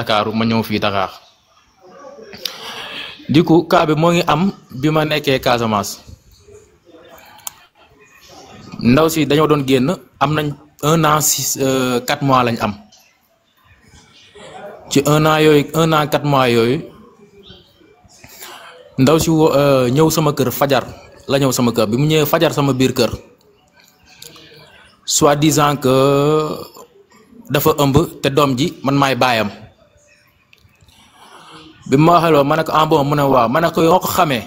Dakar ma ñëw fii Dakar du coup cas bi moo ngi am bi ma nekkee Casamance ndaw si dañoo doon génn am nañ 1 an 4 mois lañ am ci 1 an yooyu 1 an 4 mois yooyu ndaw si ñëw sama kër fajar la ñëw sama kër bi mu ñëwee fajar sama biir kër soi-disant que dafa ëmb te doom ji man maay baayam bi ma waxee loolu ma ne ko en bon mu ne waaw ma ne ko yoo ko xamee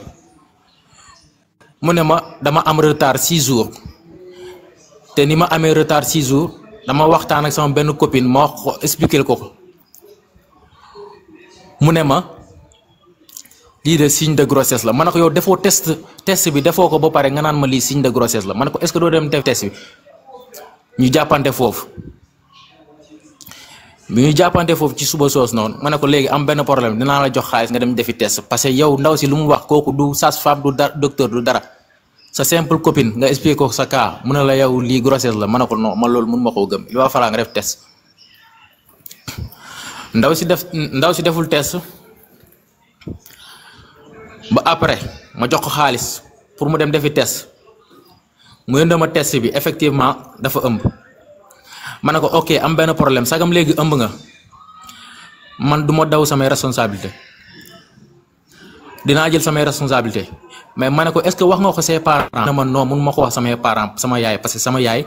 mu ne ma dama am retard 6 jours te ni ma amee retard 6 jours dama waxtaan ak sama benn copine ma wax ko expliquer ko mu ne ma lii de signe de grossesse la ma ne ko yow defoo test bi defoo ko ba pare nga naan ma lii signe de grossesse la ma ne ko est-ce que doo dem def test bi ñu jàppante foofu bi ñu jàppante foofu ci suba soos noonu ma ne ko léegi am benn problème dinaa la jox xaalis nga dem defi test parce que yow ndaw si lu mu wax kooku du sage-femme du docteur du dara sa simple copine nga expliqué ko sa cas mu ne la yow lii grossesse la ma ne ko non man loolu mun ma koo gëm il va falloir nga def test ndaw si deful test ba après ma jox ko xaalis pour mu dem defi test mu yënda ma test bi effectivement dafa ëmb ma ne ko ok am benn problème sagam léegi ëmb nga man du ma daw samay responsabilité dinaa jël samay responsabilité mais ma ne ko est-ce que wax nga ko say parents na ma non mun ma ko wax samay parents sama yaay parce que sama yaay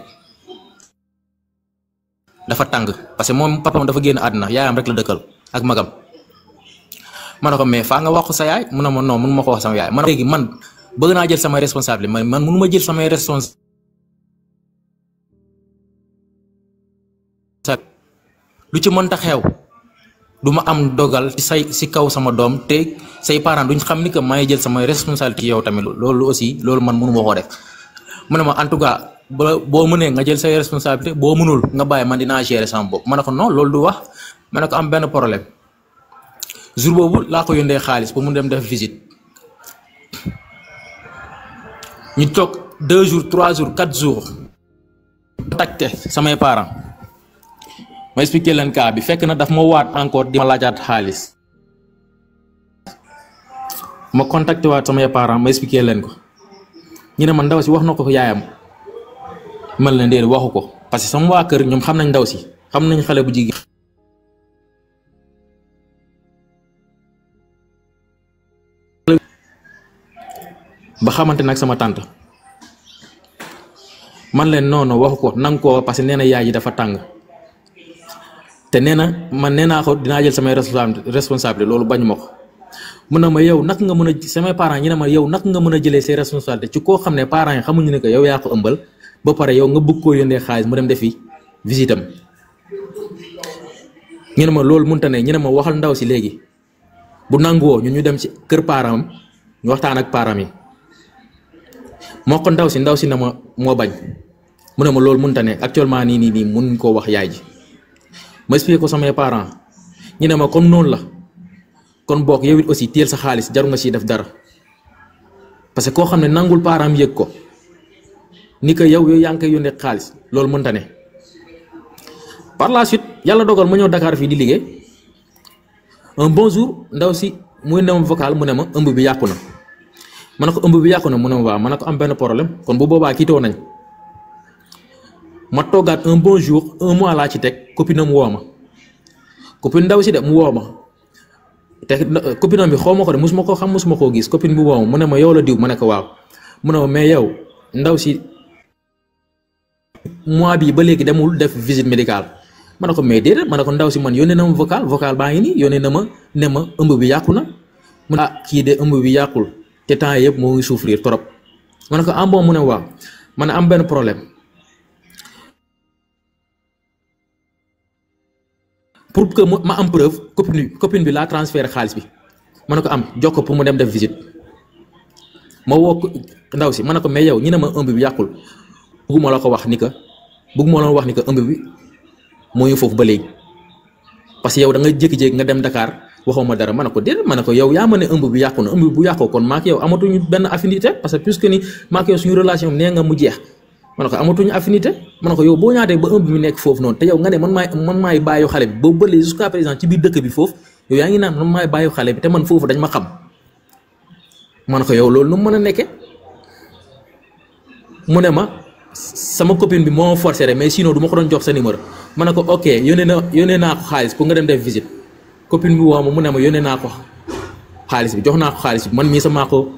dafa tàng parce que moom papam dafa génn àdduna yaayam rek la dëkkal ak magam ma ne ko mais faa nga wax ko sa yaay mun na ma non mun ma ko wax sama yaay man léegi man bëgg naa jël samay responsabilité man mënu ma jël samay responsabilité lu ci mënta xew du ma am dogal ci kaw sama doom te say parents duñ xam ni que may jël samay responsabilité yow tamit loolu aussi loolu man mënu ma koo def mu ne ma en tout cas boo mënee nga jël say responsabilité boo mënul nga bàyyi man dinaa gérer sama bopp ma ne ko non loolu du wax ma ne ko am benn problème jour boobu laa ko yóndee xaalis ba mu dem def visite ñu toog 2 jours 3 jours 4 jours contacté samay parents ma expliqué leen cas bi fekk na daf ma waat encore di ma laajaat xaalis ma contacté waat samay parents ma expliqué leen ko ñu ne man ndaw si wax na ko yaayam man leen déedéet waxu ko parce que sama waa kër ñoom xam nañ ndaw si xam nañ xale bu jigéen ba xamante nag sama tante man leen non waxu ko nang ko parce que nee na yaay ji dafa tàng te nee na man nee naa ko dinaa jël samay responsabilité loolu bañ ma ko mun na ma yow nak nga mën a samay parents ñi ne ma yow nak nga mën a jëlee say responsabilité ci koo xam ne parents yi xamuñu ne que yow yaa ko ëmbal ba pare yow nga bëgg koo yónnee xaalis mu dem defi visite am ñu ne ma loolu mënta ne ñu ne ma waxal ndaw si léegi bu nanguwoo ñun ñu dem ci kër parents am ñu waxtaan ak parents yi moo ko ndaw si na ma moo bañ mu ne ma loolu mënta ne actuellement nii mun koo wax yaay ji ma expliqué ko samay parents ñu ne ma comme noonu la kon bokk yow it aussi téel sa xaalis jaru nga siy def dara parce que koo xam ne nangul parents yëg ko ni que yow yaa ngi koy yónnee xaalis loolu mënta ne par la suite yàlla dogal ma ñëw Dakar fii di liggéey un bon jour ndaw si muy ne ma vocal mu ne ma ëmb bi yàqu na ma ne ko ëmb bi yàqu na mu ne ma waaw ma ne ko am benn problème kon bu boobaa kiitoo nañ ma toogaat un bon jour 1 mois laa ci teg copine am woo ma copine ndaw si de mu woo ma te copine am bi xaw ma ko de musuma koo xam musuma koo gis copine bi woo ma mu ne ma yow la diw ma ne ko waaw mu ne ma mais yow ndaw si mois bii ba léegi demul def visite médicale ma ne ko mais déedéet ma ne ko ndaw si man yónnee na ma vocal baa ngi nii yónnee na ma ne ma ëmb bi yàqu na mu ne kii de ëmb bi yàqul te temps yëpp moo ngi souffrir trop ma ne ko am bon mu ne waaw ma ne am benn problème pour que ma am preuve copine bi laa transféré xaalis bi ma ne ko am jox ko pour mu dem def visite ma woo ndaw si ma ne ko mais yow ñi ne ma ëmb bi yàqul bëgguma la ko wax ni que ëmb bi moo ngi foofu ba léegi parce que yow da nga jékki-jékki nga dem Dakar waxoo ma dara ma ne ko déedéet ma ne ko yow yaa ma ne ëmb bi yàqu na ëmb bi bu yàqoo kon maak yow amatuñu benn affinité parce que puisque ni maak yow suñu relation nee nga mu jeex ma ne ko amatuñu affinité ma ne ko yow boo ñaatee ba ëmb mi nekk foofu noonu te yow nga ne man maay bàyyi xale bi boobu ba léegi jusqu'à présent ci biir dëkk bi foofu yow yaa ngi naan man maay bàyyi xale bi te man foofu dañ ma xam ma ne ko yow loolu nu mu mën a nekke mu ne ma sama copine bi moo ma forcé rek mais sinon du ma ko doon jox sa numéro ma ne ko ok yónnee naa ko xaalis pour nga dem def visite copine bi woo ma mu ne ma yónnee naa ko xaalis bi jox naa ko xaalis bi man mii sama ko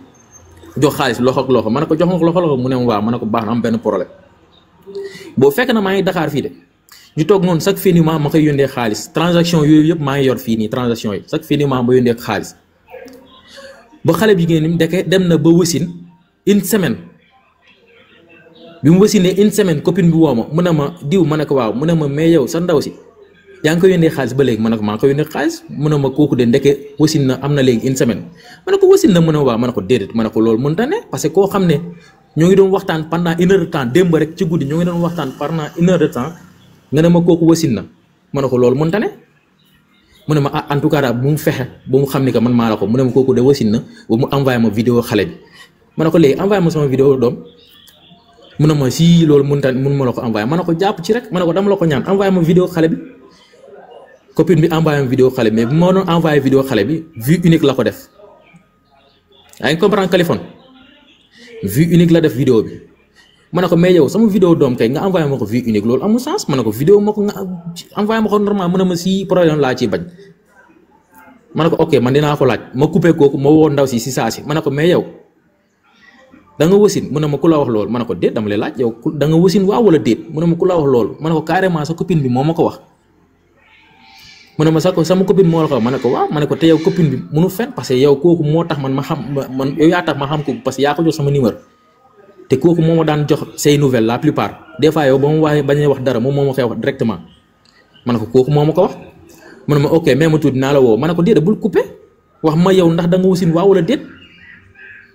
jox xaalis loxo ak loxo ma ne ko jox nga ko loxo mu ne ma waaw ma ne ko baax na am benn problème boo fekk na maa ngi Dakar fii de ñu toog noonu chaque fin du mois ma koy yónnee xaalis transaction yooyu yëpp maa ngi yor fii nii transaction yi chaque fin du mois ma yónnee xaalis ba xale bi jigéen ñi ndeke dem na ba wasin une semaine bi mu wasinee une semaine copine bi woo ma mu ne ma diw ma ne ko waaw mu ne ma mais yow sa ndaw si yaa ngi ko yónnee xaalis ba léegi ma ne ko maa ngi ko yónnee xaalis mu ne ma kooku de ndeke wasin na am na léegi une semaine ma ne ko wasin na mu ne ma waaw ma ne ko déedéet ma ne ko loolu mënta ne parce que koo xam ne ñoo ngi doon waxtaan pendant une heure de temps démb rek ci guddi ñoo ngi doon waxtaan pendant une heure de temps nga ne ma kooku wasin na ma ne ko loolu mënta ne mu ne ma ah en tout cas daal bu mu fexe ba mu xam ni que man maa la ko mu ne ma kooku de wasin na ba mu envoyé ma vidéo xale bi ma ne ko léegi envoyé ma sama vidéo doom mu ne ma si loolu mun ma la ko envoyé ma ne ko jàpp ci rek ma ne ko dama la ko ñaan envoyé ma vidéo xale bi copine bi envoyé ma vidéo xale bi mais bu ma doon envoyé vidéo xale bi vue unique la ko def yaa ngi comprendre Kaliphone vue unique la def vidéo bi ma ne ko mais yow sama vidéo doom kay nga envoyé ma ko vue unique loolu amul sens ma ne ko vidéo ma ko nga envoyé ma ko normal mu ne ma si problème laa ciy bañ ma ne ko ok man dinaa ko laaj ma coupé kooku ma woo ndaw si saa si ma ne ko mais yow da nga wasin mu ne ma ku la wax loolu ma ne ko déet dama lay laaj yow da nga wasin waaw wala déet mu ne ma ku la wax loolu ma ne ko carrément sa copine bi moo ma ko wax mu ne ma sax sama copine moo la ko wax ma ne ko waaw ma ne ko te yow copine bi munu fen parce que yow kooku moo tax man yow yaa tax ma xam ko parce que yaa ko jox sama numéro te kooku moo ma daan jox say nouvelles la plupart des fois yow ba ma waxee bañ a wax dara moom moo ma koy wax directement ma ne ko kooku moo ma ko wax mu ne ma ok mais ma tuuti naa la woo ma ne ko déedéet bul coupé wax ma yow ndax da nga wasin waaw wala déet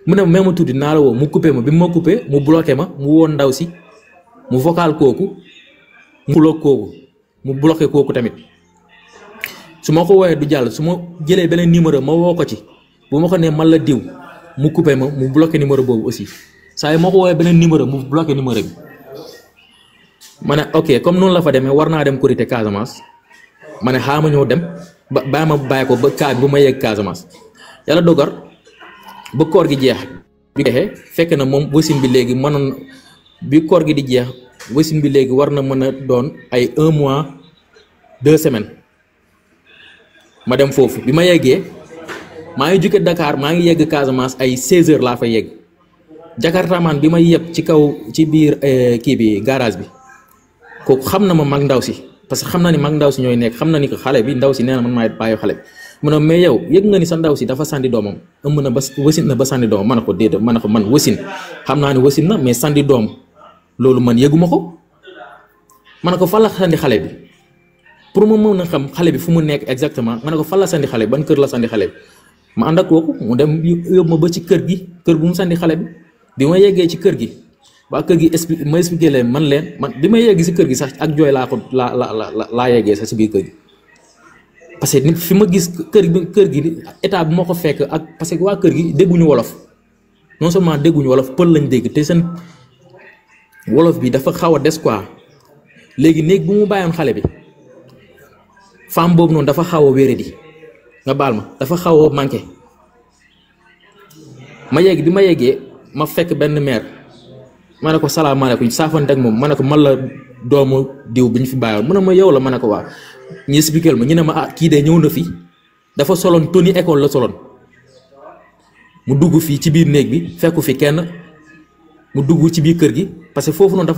mu ne ma tuuti naa la woo mu coupé ma bi ma coupé mu bloqué ma mu woon ndaw si mu vocal kooku mu bloqué kooku tamit su ma ko woowee du jàll su ma jëlee beneen numéro ma woo ko ci bu ma ko nee man la diw mu coupé ma mu bloqué numéro boobu aussi saa yi ma ko woowee beneen numéro mu bloqué numéro bi ma ne ok comme noonu la fa demee war naa dem Korité Casamance ma ne xaaral ma ñëw dem ba ma bàyyi ko ba kaa bu ma yegg Casamance yàlla dogar ba koor gi jeex bi jeexee fekk na moom wasin bi léegi mënoon bi koor gi di jeex wasin bi léegi war na mën a doon ay 1 mois 2 semaines ma dem foofu bi ma yeggee maa ngi jóge Dakar maa ngi yegg Casamance ay 16 heures laa fa yegg jakartamaan bi ma yeb ci kaw ci biir kii bi garage bi kooku xam na ma mag ndaw si parce que xam na ni mag ndaw si ñooy nekk xam na ni ko xale bi ndaw si nee na man maay bàyyi xale bi mu ne mais yow yëg nga ni sa ndaw si dafa sànni doomam ëmb na ba wasin na ba sànni doomam ma ne ko déedéet ma ne ko man wasin xam naa ni wasin na mais sànni doom loolu man yëguma ko ma ne ko fan la sànni xale bi pour ma mën a xam xale bi fu mu nekk exactement ma ne ko fan la sànni xale bi ban kër la sànni xale bi ma ànd ak kooku mu dem yóbbu ma ba ci kër gi kër bu mu sànni xale bi ma yeggee ci kër gi waa kër gi ma expliqué leen man bi ma yeggee si kër gi sax ak jooy laa yeggee sax si biir kër gi parce que fi ma gis kër gi état bu ma ko fekk ak parce que waa kër gi dégguñu wolof non seulement dégguñu wolof pël lañ dégg te seen wolof bi dafa xaw a des quoi léegi néeg bu mu bàyyoon xale bi femme boobu noonu dafa xaw a wéradi nga baal ma dafa xaw a manqué bi ma yeggee ma fekk benn mère ma ne ko salaamaaleykum saafante ak moom ma ne ko man la doomu diw bi ñu fi bàyyoon mu ne ma yow la ma ne ko waaw ñu expliqué ma ñu ne ma ah kii de ñëw na fi dafa soloon tenue école la soloon mu dugg fii ci biir néeg bi fekku fi kenn mu dugg ci biir kër gi parce que foofu noonu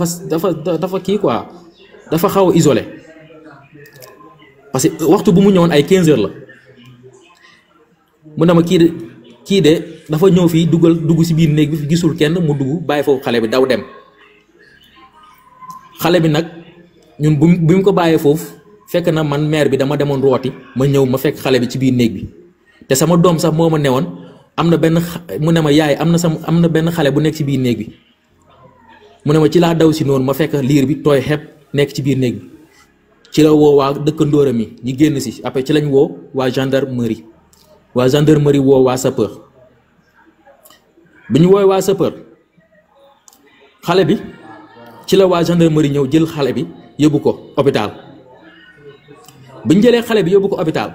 dafa kii quoi dafa xaw a isolé parce que waxtu bu mu ñëwoon ay 15 heures la mu ne ma kii de dafa ñëw fii dugg ci biir néeg bi gisul kenn mu dugg bàyyi foofu xale bi daw dem xale bi nag ñun bu mu ko bàyyee foofu fekk na man mère bi dama demoon rooti ma ñëw ma fekk xale bi ci biir néeg bi te sama doom sax moo ma newoon am na benn mu ne ma yaay am na benn xale bu nekk ci biir néeg bi mu ne ma ci laa daw si noonu ma fekk liir bi tooy xepp nekk ci biir néeg bi ci la woo waa dëkkandóoram yi ñi génn si après ci lañ woo waa gendarmerie woo waa sapeur bi ñu wooy waa sapeur xale bi ci la waa gendarmerie ñëw jël xale bi yóbbu ko hôpital. bi ñu jëlee xale bi yóbbu ko hôpital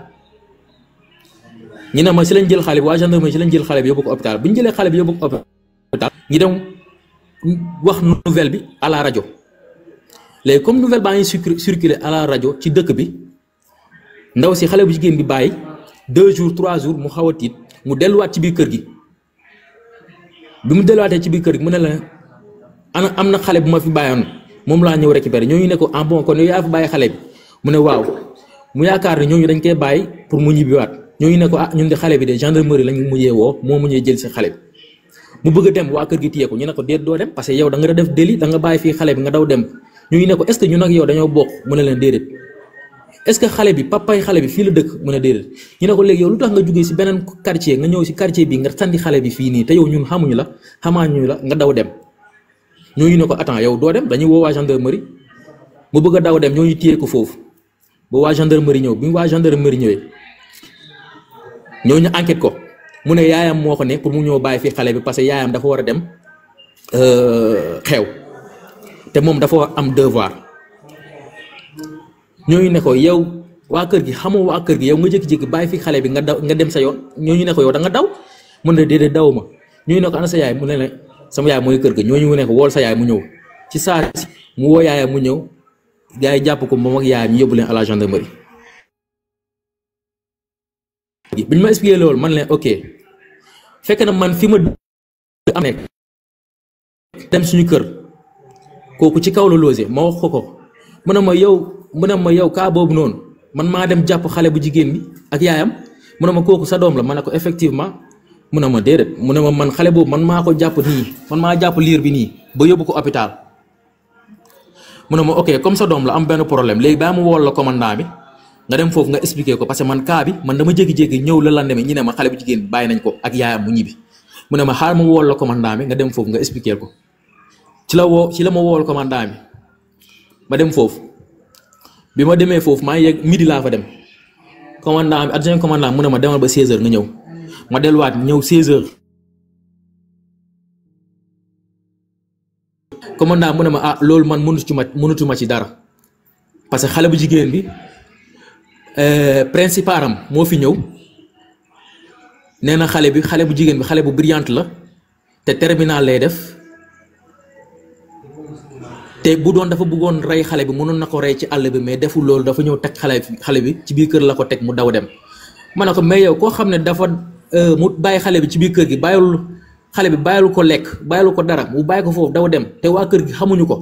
ñu ne ma si lañ jël xale bi waa gendarmerie si lañ jël xale bi yóbbu ko hôpital bi ñu jëlee xale bi yóbbu ko hôpital ñu dem wax nouvelle bi à la rajo léegi comme nouvelle baa ngi circulé à la rajo ci dëkk bi ndaw si xale bu jigéen bi bàyyi 2 jours 3 jours mu xaw a tiit mu delluwaat ci biir kër gi bi mu delluwaatee ci biir kër gi mu ne la ana am na xale bu ma fi bàyyoon moom laa ñëw récupérer ñooñu ne ko ah bon kon yow yaa fi bàyyi xale bi mu ne waaw mu yaakaar ne ñooñu dañ koy bàyyi pour mu ñibbiwaat ñooñu ne ko ah ñun de xale bi de gendarmerie lañ mujjee woo moo mujjee jël si xale bi mu bëgg a dem waa kër gi téye ko ñu ne ko déet doo dem parce que yow da nga def délit da nga bàyyi fii xale bi nga daw dem ñooñu ne ko est-ce que ñun ak yow dañoo bokk mu ne leen déedéet est-ce que xale bi papay xale bi fii la dëkk mu ne déedéet ñu ne ko léegi yow lu tax nga jógee si beneen quartier nga ñëw si quartier bi nga sandi xale bi fii nii te yow ñun xamuñu la xamaañu la nga daw dem ñooñu ne ko attends yow doo dem dañuy woo waa gendarmerie mu bëgg a daw dem ñooñu téye ko foofu ba waa gendarmerie ñëw bi waa gendarmerie ñëwee ñooñu enquête ko mu ne yaayam moo ko ne pour mu ñëw bàyyi fii xale bi parce que yaayam dafa war a dem xew te moom dafa am devoir ñooñu ne ko yow waa kër gi xamoo waa kër gi yow nga jékki-jékki bàyyi fi xale bi nga daw nga dem sa yoon ñooñu ne ko yow da nga daw mu ne déedéet daw ma ñooñu ne ko ana sa yaay mu ne la sama yaay mooy kër ga ñooñu ne ko wool sa yaay mu ñëw ci saa si mu woo yaayam mu ñëw gars yi jàpp ko moom ak yaayam ñu yóbbu leen à la gendarmerie. bi ñu ma expliqué loolu man leen ok fekk na man fi ma am nekk dem suñu kër kooku ci kaw la logé ma wax ko mu ne ma yow kaa boobu noonu man maa dem jàpp xale bu jigéen bi ak yaayam mu ne ma kooku sa doom la ma ne ko effectivement mu ne ma déedéet mu ne ma man xale boobu man maa ko jàpp nii man maa jàpp liir bi nii ba yóbbu ko hôpital mu ne ma ok comme sa doom la am benn problème léegi baa mu wool la commandant bi nga dem foofu nga expliqué ko parce que man kaa bi man dama jékki-jékki ñëw la lendemain ñi ne ma xale bu jigéen bi bàyyi nañ ko ak yaayam mu ñibbi mu ne ma xaar ma wool la commandant bi nga dem foofu nga expliqué ko ci la ma wool commandant bi ma dem foofu bi ma demee foofu maa ngi yegg midi laa fa dem commandant bi adjoint commandant mu ne ma demal ba 16h nga ñëw ma delluwaat ñëw 16h commandant mu ne ma ah loolu man mënutuma ci dara parce que xale bu jigéen bi principal am moo fi ñëw nee na xale bu jigéen bi xale bu brillante la te terminal lay def te bu doon dafa bëggoon rey xale bi mënoon na ko rey ci àll bi mais deful loolu dafa ñëw teg xale bi ci biir kër la ko teg mu daw dem ma ne ko mais yow koo xam ne dafa mu bàyyi xale bi ci biir kër gi bàyyilu ko lekk bàyyilu ko dara mu bàyyi ko foofu daw dem te waa kër gi xamuñu ko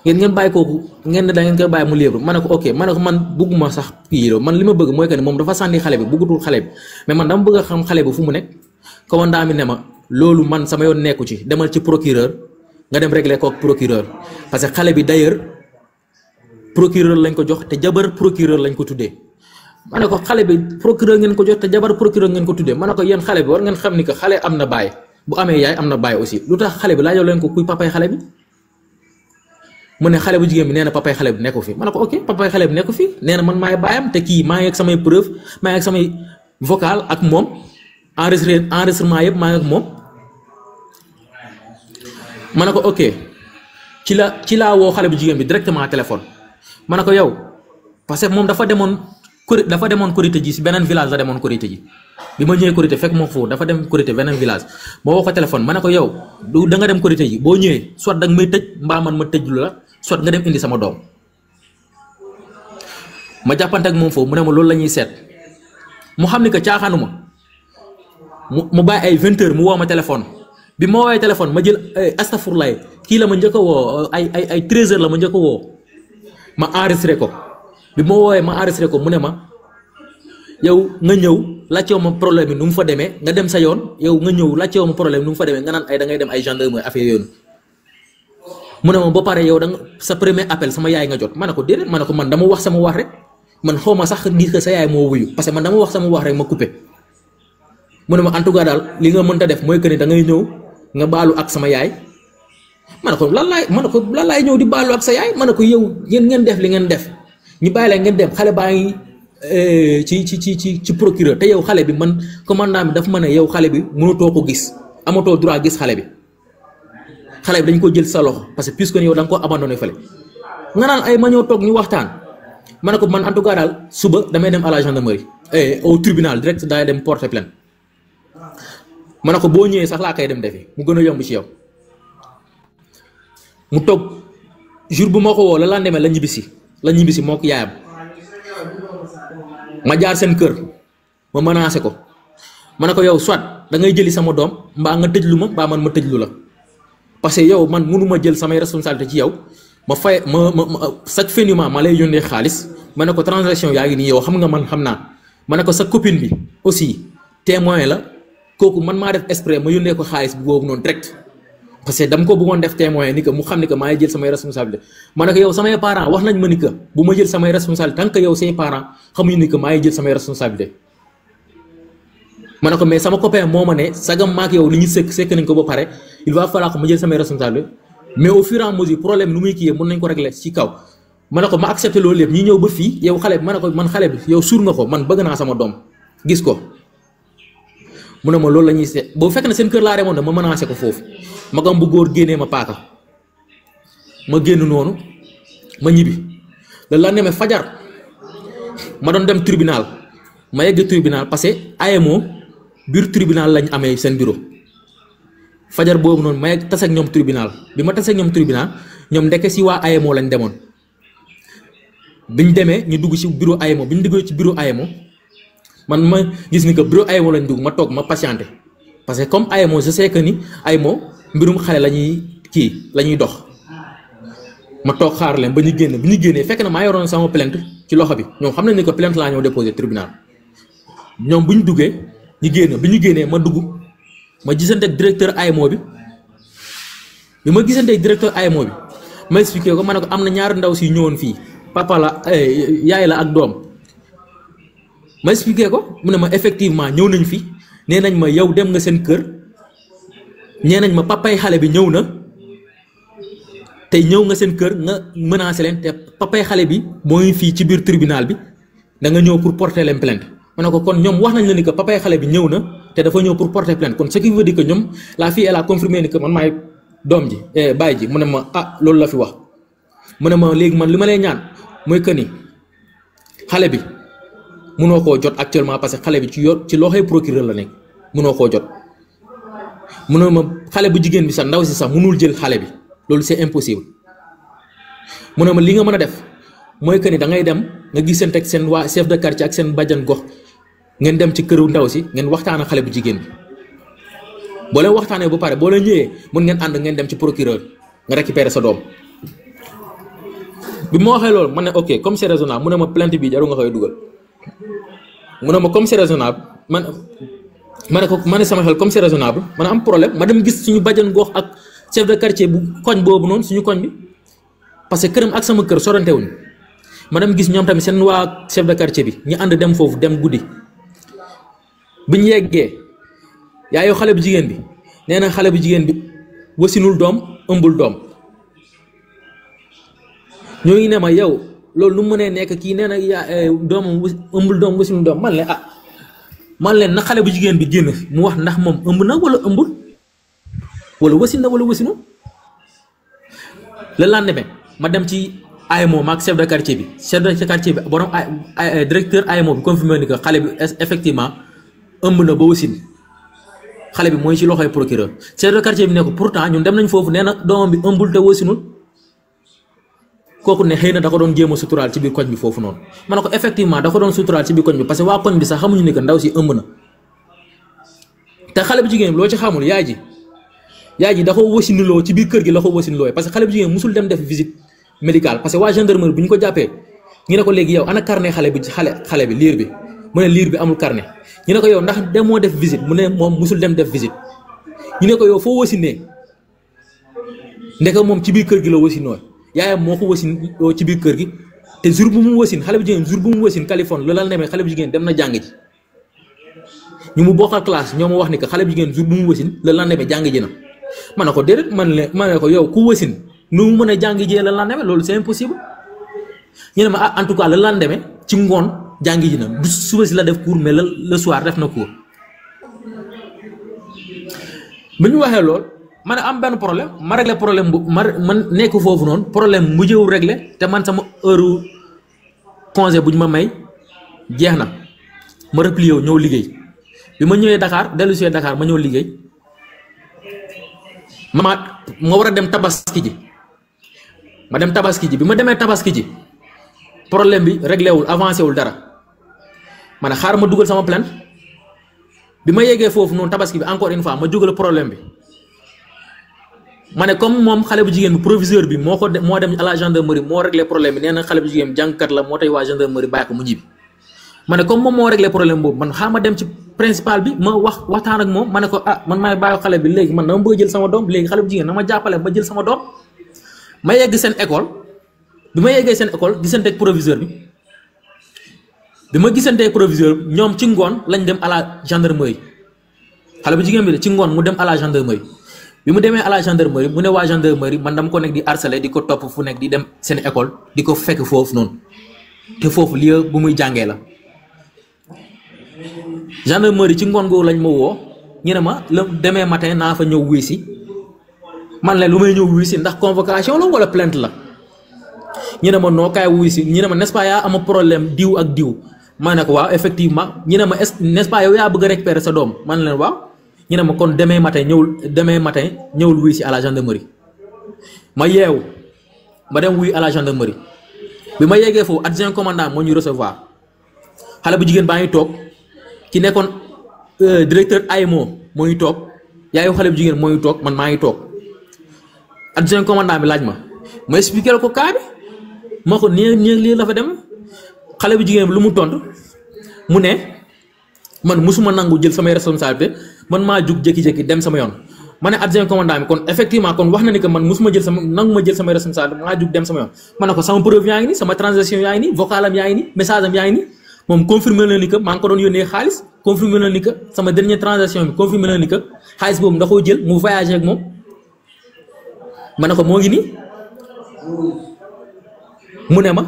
ngeen bàyyi kooku ngeen da ngeen koy bàyyi mu libre ma ne ko ok ma ne ko man bëgguma sax kii man li ma bëgg mooy que ne moom dafa sànni xale bi bëggatul xale bi mais man dama bëgg a xam xale bi fu mu nekk commandant bi ne ma loolu man sama yoon nekku ci demal ci procureur nga dem régler ko ak procureur parce que xale bi d'ailleurs procureur lañ ko jox te jabar procureur lañ ko tuddee ma ne ko xale bi procureur ngeen ko jox te jabar procureur ngeen ko tuddee ma ne ko yéen xale bi war ngeen xam ni que xale am na baay bu amee yaay am na baay aussi lu tax xale bi laajoo leen ko kuy papay xale bi mu ne xale bu jigéen bi nee na papay xale bi nekku fi ma ne ko ok papay xale bi nekku fi nee na man maay baayam te kii maa ngi ak samay preuve maa ngi ak samay vocal ak moom enregistrement yëpp maa ngi ak moom ma ne ko ok ci laa woo xale bu jigéen bi directement téléphone ma ne ko yow parce que moom dafa demoon korité ji si beneen village la demoon korité ji bi ma ñëwee korité fekk moom foofu dafa dem korité beneen village ma woo ko téléphone ma ne ko yow du da nga dem korité ji boo ñëwee soit da nga may tëj mbaa man ma tëjlu la soit nga dem indi sama doom ma jàppante ak moom foofu mu ne ma loolu la ñuy seet mu xam ni que caaxaanuma mu bàyyi ay 20h mu woo ma téléphone bi ma woowee téléphone ma jël astafurlaay kii la ma njëkk a woo ay 13h la ma njëkk a woo ma enregistré ko bi ma woowee ma enregistré ko mu ne ma yow nga ñëw laajte ma problème bi nu mu fa demee nga dem sa yoon yow nga ñëw laajte ma problème nu mu fa demee nga naan ay da ngay dem ay gendarmerie affaire yoonu mu ne ma ba pare yow da nga sa premier appel sama yaay nga jot ma ne ko déedéet ma ne ko man dama wax sama wax rek man xaw ma sax di que sa yaay moo wuyu parce que man dama wax sama wax rek ma coupé mu ne ma en tout cas daal li nga mënta def mooy que ni da ngay ñëw nga baalu ak sama yaay ma ne ko lan laay ñëw di baalu ak sa yaay ma ne ko yow ngeen def li ngeen def ñu bàyyi la ngeen dem xale baa ngi ci procureur te yow xale bi man commandant bi daf ma ne yow xale bi mënutoo ko gis amatoo droit gis xale bi xale bi dañ ko jël sa loxo parce que puisque yow da nga koo abandonné fële nga naan ay ma ñëw toog ñu waxtaan ma ne ko man en tout cas daal suba damay dem à la gendarmerie au tribunal direct daay dem porter plainte ma ne ko boo ñëwee sax laa koy dem defi mu gën a yomb ci yow mu toog jour bu ma ko woo la lendemain la ñibbisi moo ko yaayam ma jaar seen kër ma menacé ko ma ne ko yow soit da ngay jëli sama doom mbaa nga tëjlu ma mbaa man ma tëjlu la parce que yow man mënuma jël samay responsabilité ci yow ma fay ma chaque fin du mois ma lay yónnee xaalis ma ne ko transaction yaa ngi nii yow xam nga man xam naa ma ne ko sa copine bi aussi témoin la kooku man maa def exprès ma yónnee ko xaalis bi boobu noonu direct parce que dama ko bëggoon def témoin ni que mu xam ni que maa ngi jël samay responsabilité ma ne ko yow samay parents wax nañ ma ni que bu ma jël samay responsabilité tant que yow say parents xamuñu ni que maa ngi jël samay responsabilité ma ne ko mais sama copain moo ma ne sagam maak yow li ñu sekk nañ ko ba pare il va falloir que ma jël samay responsabilité mais au fur et à mesure problème lu muy kii mën nañ ko régler ci kaw ma ne ko ma accepté loolu lépp ñi ñëw ba fii yow xale bi ma ne ko man xale bi yow suur nga ko man bëgg naa sama doom gis ko mu ne ma loolu la ñuy seet boo fekk na seen kër laa remoon na ma menacé ko foofu magam bu góor génnee ma paaka ma génn noonu ma ñibbi la lendemain fajar ma doon dem tribunal ma yegg tribunal parce que AMO biir tribunal lañ amee seen bureau fajar boobu noonu ma yegg tase ak ñoom tribunal bi ma tase ak ñoom tribunal ñoom ndeke si waa AMO lañ demoon biñ demee ñu dugg ci bureau AMO biñ duggee ci bureau AMO man ma gis ni que bureau AMO lañ dugg ma toog ma patienté parce que comme AMO je sais que ni AMO mbirum xale la ñuy kii la ñuy dox ma toog xaar leen ba ñu génn bi ñu génnee fekk na maa yoroon sama plainte ci loxo bi ñoom xam nañ ni que plainte laa ñëw déposé tribunal ñoom bu ñu duggee ñu génn bi ñu génnee ma dugg ma gisante ak directeur AMO bi ma gisante ak directeur AMO bi ma expliqué ko ma ne ko am na ñaari ndaw si ñëwoon fii papa la yaay la ak doom ma expliqué ko mu ne ma effectivement ñëw nañ fi nee nañ ma yow dem nga seen kër nee nañ ma papay xale bi ñëw na tey ñëw nga seen kër nga menacé leen te papay xale bi moo ngi fii ci biir tribunal bi da nga ñëw pour porter leen plainte ma ne ko kon ñoom wax nañ la ni que papay xale bi ñëw na te dafa ñëw pour porter plainte kon ce qui veut dire que ñoom la fille elle a confirmé ni que man maay doom ji baay ji mu ne ma ah loolu la fi wax mu ne ma léegi man li ma lay ñaan mooy que ni xale bi mënoo koo jot actuellement parce que xale bi ci loxoy procureur la nekk mënoo koo jot mu ne ma xale bu jigéen bi sax ndaw si sax mënul jël xale bi loolu c'est impossible mu ne ma li nga mën a def mooy que ni da ngay dem nga gisante ak seen waa chef de quartier ak seen bàjjan gox ngeen dem ci këru ndaw si ngeen waxtaan ak xale bu jigéen bi boo leen waxtaanee ba pare boo leen ñëwee mën ngeen ànd ngeen dem ci procureur nga récupérer sa doom bi ma waxee loolu man ne ok comme c'est raisonnable mu ne ma plainte bi jarul nga koy dugal mu ne ma comme c'est raisonnable ma ne ko ma ne sama xel comme c'est raisonnable man am problème ma dem gis suñu bàjjan gox ak chef de quartier bu koñ boobu noonu suñu koñ bi parce que këram ak sama kër sorante wuñ ma dem gis ñoom tamit seen waa chef de quartier bi ñu ànd dem foofu dem guddi bi ñu yeggee yaayu xale bu jigéen bi nee na xale bu jigéen bi wasinul doom ëmbul doom ñoo ngi ne ma yow loolu lu mu mënee nekk kii nee na yaa doomam ëmbul doom wasinul doom man leen man leen na xale bu jigéen bi génn mu wax ndax moom ëmb na wala ëmbul wala wasin na wala wasinu le lendemain ma dem ci AMO maag chef de quartier bi borom directeur AMO bi confirmé ni que xale bi effectivement ëmb na ba wasin xale bi mooy ci loxoy procureur chef de quartier bi ne ko pourtant ñun dem nañ foofu nee na doomam bi ëmbul te wasinul kooku ne xëy na da ko doon jéem a suturaal ci biir koñ bi foofu noonu ma ne ko effectivement da ko doon suturaal ci biir koñ bi parce que waa koñ bi sax xamuñu ni que ndaw si ëmb na te xale bu jigéen bi loo ci xamul yaay ji da ko wasinuloo ci biir kër gi la ko wasinuloo parce que xale bu jigéen musul dem def visite médicale parce que waa gendarmerie bu ñu ko jàppee ñu ne ko léegi yow ana carnet xale bi liir bi mu ne liir bi amul carnet ñu ne ko yow ndax demoo def visite mu ne moom musul dem def visite ñu ne ko yow foo wasinee ndeke moom ci biir kër gi la wasinoo yaayam moo ko wasin ci biir kër gi te jour bu mu wasin xale bu jigéen jour bu mu wasin Californie loolu la demee xale bu jigéen dem na jàng ji ñu mu bokkal classe ñoo ma wax ni que xale bu jigéen jour bu mu wasin loolu la demee jàng ji na ma ne ko déedéet ma ne ko yow ku wasin nu mu mën a jàng ji la demee loolu c'est impossible ñu ne ma en tout cas la demee ci ngoon jàng ji na du suba si la def cours mais le soir def na cours bi ñu waxee lool man am benn problème ma régler problème bu man nekk foofu noonu problème mujjewul régler te man sama heure congé bu ñu ma may jeex na ma replié wu ñëw liggéey bi ma ñëwee Dakar dellu si Dakar ma ñëw liggéey ma war a dem tabaski ji ma dem tabaski ji bi ma demee tabaski ji problème bi réglé wul avancé wul dara ma ne xaar ma dugal sama plainte bi ma yeggee foofu noonu tabaski bi encore une fois ma dugal problème bi ma ne comme moom xale bu jigéen bi proviseur bi moo dem à la gendarmerie moo réglé problème bi nee na xale bu jigéen bi jàngkat la moo tey waa gendarmerie bàyyi ko mu ñibbi ma ne comme moom moo réglé problème boobu man xaar ma dem ci principal bi ma waxtaan ak moom ma ne ko man maay bàyyi xale bi léegi man dama bëgg jël sama doom léegi xale bu jigéen na ma jàppale ma jël sama doom ma yegg seen école bi ma yeggee seen école gisante ak proviseur bi ma gisantee proviseur bi ñoom ci ngoon lañ dem à la gendarmerie xale bu jigéen bi de ci ngoon mu dem à la gendarmerie bi mu demee à la gendarmerie mu ne waa gendarmerie man dama ko nekk di harceler di ko topp fu nekk di dem seen école di ko fekk foofu noonu te foofu lieu bu muy jàngee la gendarmerie ci ngoon googu lañ ma woo ñu ne ma la demee matin naa fa ñëw wuy si man la lu may ñëw wuy si ndax convocation la wala plainte la ñu ne ma noo kaay wuy si ñu ne ma n'est-ce pas yaa am problème diw ak diw ma ne ko waaw effectivement ñu ne ma n'est-ce pas yow yaa bëgg a récupérer sa doom man leen waaw ñu ne ma kon demain matin ñëwul wuy si à la gendarmerie ma yeewu ma dem wuy à la gendarmerie bi ma yeggee foofu adjoint commandant moo ñu recevoir xale bu jigéen baa ngi toog ki nekkoon directeur AEMO moo ngi toog yaayu xale bu jigéen moo ngi toog man maa ngi toog adjoint commandant bi laaj ma expliqué la ko cas bi moo ko nii lii la fa dem xale bu jigéen bi lu mu tontu mu ne man musuma nangu jël samay responsabilité man maa jug jékki-jékki dem sama yoon ma ne adjoint commandant bi kon effectivement kon wax na ni que man musuma jël samay responsabilité maa jug dem sama yoon ma ne ko sama preuve yaa ngi nii sama transaction yaa ngi nii vocal am yaa ngi nii message am yaa ngi nii moom confirmé na ni que maa ngi ko doon yónnee xaalis confirmé na ni que sama dernière transaction bi confirmé na ni que xaalis boobu ndax koo jël mu voyagé ak moom ma ne ko moo ngi nii mu ne ma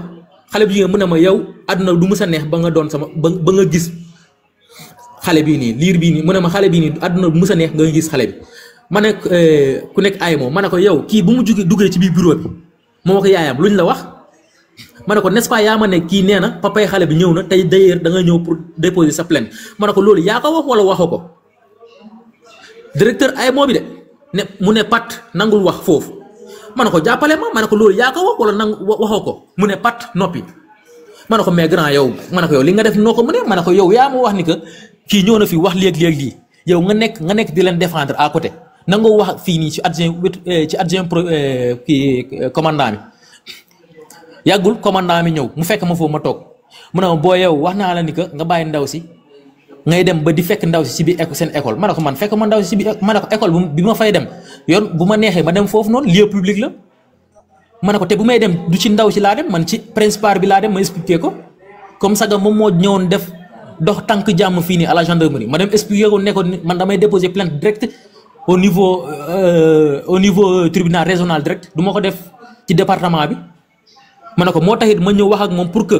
xale bu jigéen mu ne ma yow àdduna du mës a neex ba nga doon sama ba nga gis xale bii nii liir bii nii mu ne ma xale bii nii àdduna du mës a neex nga gis xale bi ma ne ku nekk ay moom ma ne ko yow kii bu mu duggee ci biir bureau bi moo ko yaayam luñ la wax ma ne ko n'est-ce pas yaa ma ne kii nee na papay xale bi ñëw na tey d'ailleurs da nga ñëw pour déposer sa plainte ma ne ko loolu yaa ko wax wala waxoo ko directeur ay moo bi de ne mu ne pat nangul wax foofu ma ne ko jàppale ma ne ko loolu yaa ko wax wala waxoo ko mu ne pat noppi ma ne ko mais grand yow ma ne ko yow li nga def noo ko mu ne ma ne ko yow yaa ma wax ni que kii ñëw na fi wax léeg-léeg lii yow nga nekk di leen défendre à côté nangoo wax fii nii ci adjoint kii commandant bi yàggul commandant mi ñëw mu fekk ma foofu ma toog mu ne ma boo yow wax naa la ni que nga bàyyi ndaw si ngay dem ba di fekk ndaw si biir seen école ma ne ko man fekk ma ndaw si biir ma ne ko école bi ma fay dem yoon bu ma neexee ma dem foofu noonu lieu public la ma ne ko te bu may dem du ci ndaw si laa dem man ci principal bi laa dem ma expliqué ko comme ça moom moo ñëwoon def dox tànk jàmm fii nii à la gendarmerie ma dem expliqué ko ne ko man damay déposer plainte direct au niveau tribunal régional direct du ma ko def ci département bi ma ne ko moo taxit ma ñëw wax ak moom pour que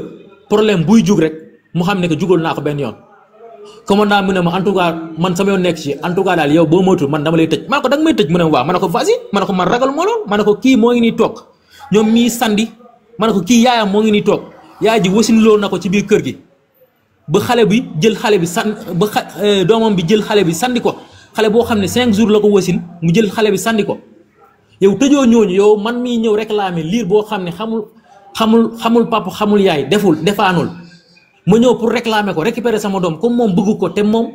problème buy jug rek mu xam ne que jugal naa ko benn yoon commandant mu ne ma en tout cas man sama yoon nekk ci en tout cas daal yow boo moytuwul man dama lay tëj ma ne ko danga may tëj mu ne waaw ma ne ko vas-y ma ne ko man ragal moo lool ma ne ko kii moo ngi nii toog ñoom mii sandi ma ne ko kii yaayam moo ngi nii toog yaay ji wasin loolu na ko ci biir kër gi ba xale bi jël xale bi doomam bi jël xale bi sandi ko xale boo xam ne 5 jours la ko wasin mu jël xale bi sandi ko yow tëjoo ñooñu yow man mii ñëw réclamer liir boo xam ne xamul papa xamul yaay defaanul ma ñëw pour réclamer ko récupérer sama doom comme moom bëgg ko te moom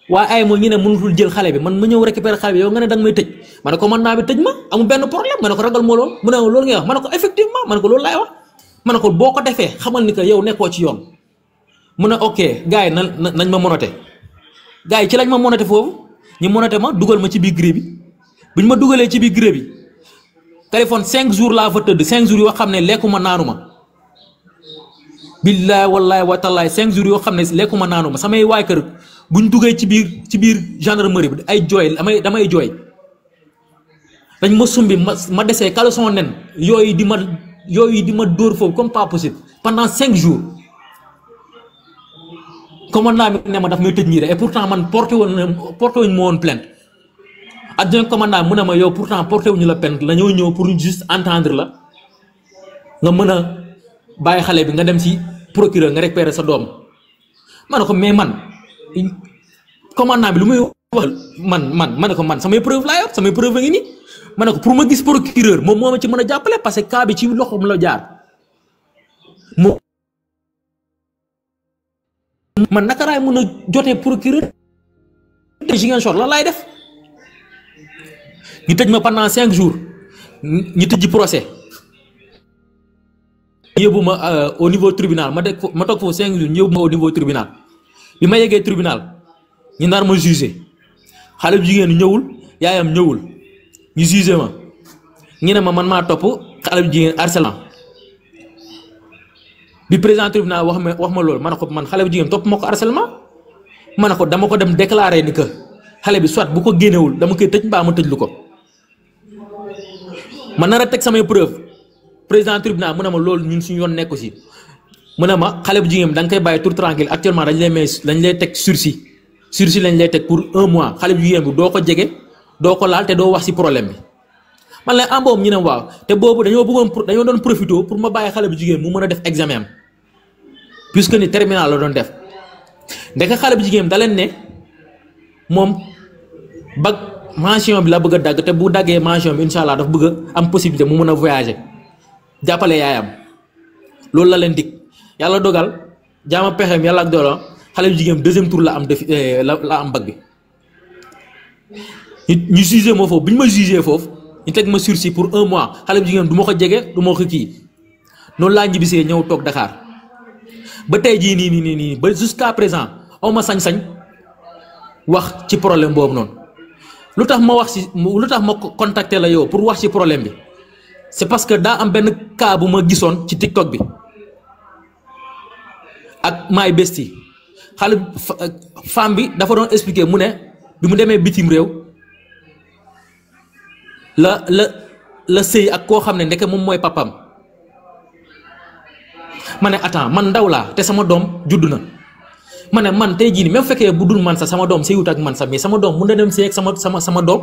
waa ay moo ñu ne mënutul jël xale bi man ma ñëw récupérer xale bi yow nga ne danga may tëj ma ne ko man naa bi tëj ma amul benn problème ma ne ko ragal moo loolu mu ne loolu ngay wax ma ne ko effectivement ma ne ko loolu laay wax ma ne ko boo ko defee xamal ni que yow nekkoo ci yoon mu ne ok gars yi nañ ma monote gars yi ci lañ ma monote foofu ñu monote ma dugal ma ci biir gré bi buñ ma dugalee ci biir gré bi téléphone 5 jours laa fa tëdd 5 jours yoo xam ne lekkuma naanuma billaay wallaay wa tallaay 5 jours yoo xam ne lekkuma naanuma samay waay kër buñ duggee ci biir gendarmerie bi ay jooy damay jooy dañ ma sumbi ma desee caleçon nen yooyu di ma dóor foofu comme pas possible pendant 5 jours commandant bi ne ma daf may tëj nii rek et pourtant man porté wuñ ma woon plainte adjoint commandant mu ne ma yow pourtant porté wuñu la plainte la ñëw pour juste entendre la nga mën a bàyyi xale bi nga dem ci procureur nga récupérer sa doom. ma ne ko mais man commandant bi lu muy wax man ma ne ko man samay preuve laa yor samay preuve ngi nii ma ne ko pour ma gis procureur moom moo ma ci mën a jàppale parce que cas bi ci loxoom la jaar moom man naka laay mën a jotee procureur de Ziguinchor la laay def ñu tëj ma pendant 5 jours ñu tëj procès yóbbu ma au niveau tribunal ma toog foofu 5 jours ñu yóbbu ma au niveau tribunal bi ma yeggee tribunal ñu nar ma jugé xale bu jigéen ñëwul yaayam ñëwul ñu jugé ma ñu ne ma man maa topp xale bu jigéen harcèlement bi président tribunal wax ma loolu ma ne ko man xale bu jigéen topp ma ko harcèlement ma ne ko dama ko dem déclarer ni que xale bi soit bu ko génnewul dama koy tëj mbaa ma tëj lu ko ma nar a teg samay preuve président tribunal mu ne ma loolu ñun suñu yoon nekku si mu ne ma xale bu jigéen da nga koy bàyyi tout tranquille actuellement dañ lay teg sursis lañ lay teg pour 1 mois xale bu jigéen bi doo ko jege doo ko laal te doo wax si problème bi man la boobu ñu ne waaw te boobu dañoo doon profité pour ma bàyyi xale bu jigéen mu mën a def examen am puisque ni terminal la doon def ndeke xale bu jigéen da leen ne moom bac mention bi la bëgg a dagg te bu daggee mention bi incha allah dafa bëgg a am possibilité mu mën a voyager jàppale yaayam loolu la leen dig yàlla dogal jaama pexeem yàlla ak doole xale bu jigéen deuxième tour la am def la am bac bi ñu jugé moo foofu bi ñu ma jugé foofu ñu teg ma sursis pour 1 mois xale bu jigéen du ma ko jege du ma ko kii noonu laa ñibbisee ñëw toog Dakar ba tey jii nii ba jusqu'à présent aw ma sañ-sañ wax ci problème boobu noonu lu tax ma contacter la yow pour wax ci problème bi c'est parce que daa am benn cas bu ma gisoon ci TikTok bi ak My Bestie xale femme bi dafa doon expliquer mu ne bi mu demee bitim réew la sëy ak koo xam ne ndeke moom mooy papam ma ne attends man ndaw laa te sama doom judd na ma ne man tey jii nii même fekkee bu dul man sax sama doom sëyut ak man sax mais sama doom mun na dem sëy ak sama doom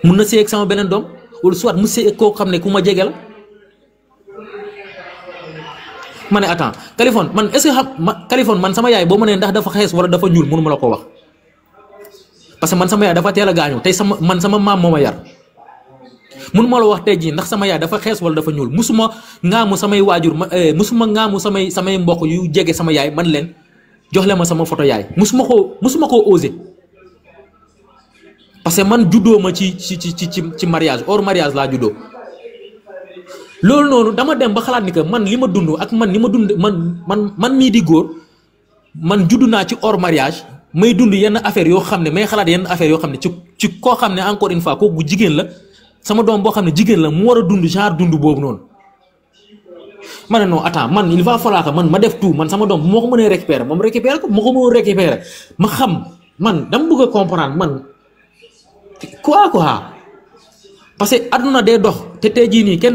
mun na sëy ak sama beneen doom wala soit mu sëy ak koo xam ne ku ma jege la ma ne attends Kaliphone man est-ce que Kaliphone man sama yaay boo ma nee ndax dafa xees wala dafa ñuul mënu ma la ko wax parce que man sama yaay dafa teel a gaañu tey sama maam moo ma yar mënu ma la wax tey jii ndax sama yaay dafa xees wala dafa ñuul musuma ngaamu samay waajur musuma ngaamu samay mbokk yu jege sama yaay man leen jox leen ma sama photo yaay musuma koo osé parce que man juddoo ma ci mariage hors mariage laa juddoo loolu noonu dama dem ba xalaat ni que man li ma dund ak man ni ma dund man mii di góor man juddu naa ci hors mariage may dund yenn affaire yoo xam ne may xalaat yenn affaire yoo xam ne ci koo xam ne encore une fois kooku jigéen la sama doom boo xam ne jigéen la mu war a dund genre dund boobu noonu ma ne non attends man il va falloir que man ma def tout man sama doom bu moo ko mënee récupérer moom récupérer ko moo ko mënul récupérer ma xam man dama bëgg a comprendre man quoi parce que àdduna day dox te tey jii nii kenn